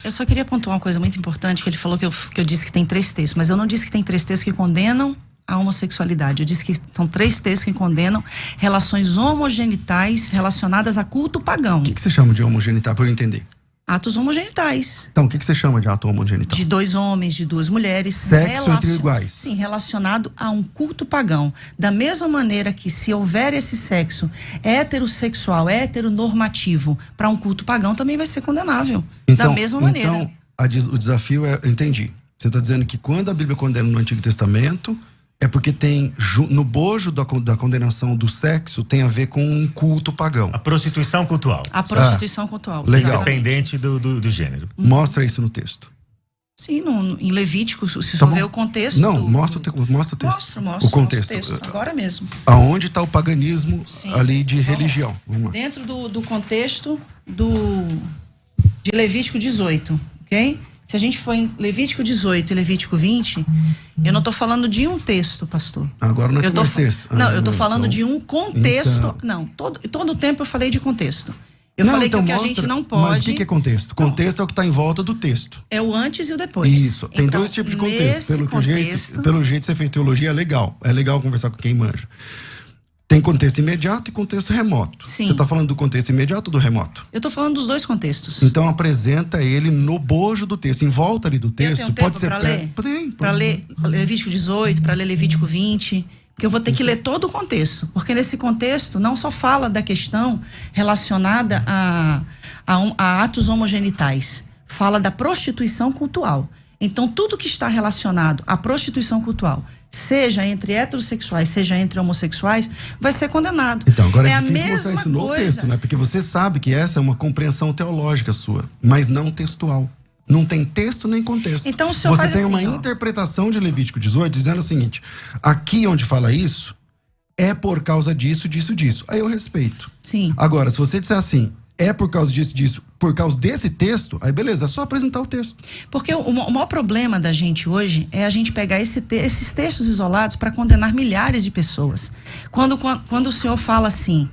Eu só queria pontuar uma coisa muito importante, que ele falou que eu disse que tem 3 textos, mas eu não disse que tem 3 textos que condenam a homossexualidade. Eu disse que são 3 textos que condenam relações homogenitais relacionadas a culto pagão. O que você chama de homogenital, para eu entender? Atos homogenitais. Então, o que você chama de ato homogenital? De 2 homens, de 2 mulheres. Sexo entre iguais. Sim, relacionado a um culto pagão. Da mesma maneira que se houver esse sexo heterossexual, heteronormativo, para um culto pagão, também vai ser condenável. Da mesma maneira. Então, o desafio é, eu entendi. Você está dizendo que quando a Bíblia condena no Antigo Testamento, é porque tem, no bojo da condenação do sexo, tem a ver com um culto pagão. A prostituição cultural. A prostituição cultural. Legal. Independente do gênero. Mostra isso no texto. Sim, em Levítico, se só ver o contexto. Não, mostra o texto. Mostro. O contexto. Agora mesmo. Aonde está o paganismo, sim, ali de religião? Vamos lá. Dentro do contexto de Levítico 18, ok? Se a gente for em Levítico 18 e Levítico 20, eu não estou falando de um texto, pastor. Agora não é mais texto. Não, eu estou falando então, de um contexto. Então. Não, todo o tempo eu falei de contexto. Eu falei então que o que a gente não pode... Mas o que é contexto? Contexto é o que está em volta do texto. É o antes e o depois. Isso. Tem então, 2 tipos de contexto. Pelo jeito você fez teologia, é legal. É legal conversar com quem manja. Tem contexto imediato e contexto remoto. Sim. Você está falando do contexto imediato ou do remoto? Eu estou falando dos 2 contextos. Então apresenta ele no bojo do texto. Em volta ali do texto, eu tenho pode tempo ser... para ler? Para ler Levítico 18, para ler Levítico 20... Porque eu vou ter que ler todo o contexto. Porque nesse contexto não só fala da questão relacionada a atos homogenitais. Fala da prostituição cultural. Então, tudo que está relacionado à prostituição cultural, seja entre heterossexuais, seja entre homossexuais, vai ser condenado. Então, agora é a difícil mostrar isso no texto, né? Porque você sabe que essa é uma compreensão teológica sua, mas não textual. Não tem texto nem contexto. Então, o senhor você faz tem assim, uma interpretação de Levítico 18 dizendo o seguinte: aqui onde fala isso, é por causa disso, disso, disso. Aí eu respeito. Sim. Agora, se você disser assim, é por causa disso, disso, por causa desse texto, aí beleza, é só apresentar o texto. Porque o maior problema da gente hoje é a gente pegar esses textos isolados para condenar milhares de pessoas. Quando o senhor fala assim...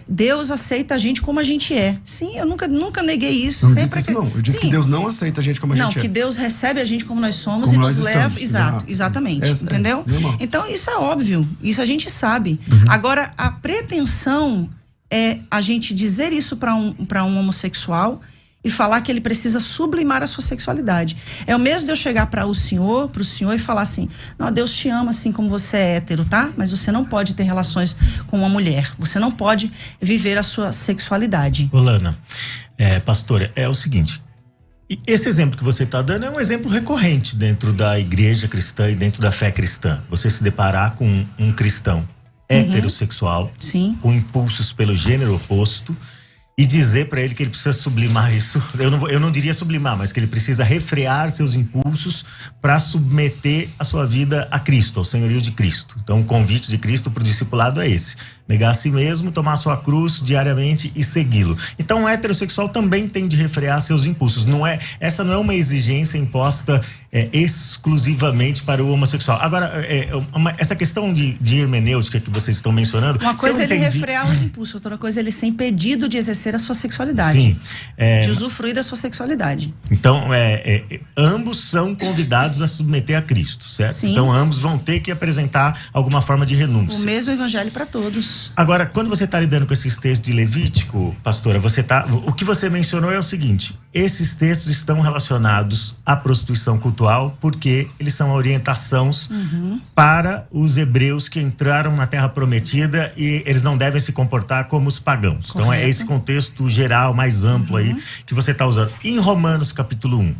Deus aceita a gente como a gente é. Sim, eu nunca neguei isso. Eu disse que Deus não aceita a gente como a gente é. Não, que Deus recebe a gente como nós somos como e nos leva... Estamos. Exatamente. Entendeu? Então, isso é óbvio. Isso a gente sabe. Agora, a pretensão é a gente dizer isso para um homossexual e falar que ele precisa sublimar a sua sexualidade. É o mesmo de eu chegar para o senhor e falar assim: não, Deus te ama assim como você é hétero, tá? Mas você não pode ter relações com uma mulher. Você não pode viver a sua sexualidade. Olana, pastora, é o seguinte. Esse exemplo que você está dando é um exemplo recorrente dentro da igreja cristã e dentro da fé cristã. Você se deparar com um cristão heterossexual, sim, com impulsos pelo gênero oposto, e dizer para ele que ele precisa sublimar isso. Eu não diria sublimar, mas que ele precisa refrear seus impulsos para submeter a sua vida a Cristo, ao senhorio de Cristo. Então, o convite de Cristo para o discipulado é esse: negar a si mesmo, tomar a sua cruz diariamente e segui-lo. Então, o heterossexual também tem de refrear seus impulsos. Essa não é uma exigência imposta exclusivamente para o homossexual. Agora, essa questão de hermenêutica que vocês estão mencionando... Uma coisa é ele refrear os impulsos, outra coisa é ele ser impedido de exercer a sua sexualidade. Sim. De usufruir da sua sexualidade. Então, ambos são convidados a submeter a Cristo, certo? Sim. Então, ambos vão ter que apresentar alguma forma de renúncia. O mesmo evangelho para todos. Agora, quando você está lidando com esses textos de Levítico, pastora, o que você mencionou é o seguinte: esses textos estão relacionados à prostituição cultural porque eles são orientações para os hebreus que entraram na Terra Prometida e eles não devem se comportar como os pagãos. Correto. Então é esse contexto geral, mais amplo aí, que você está usando. Em Romanos capítulo 1,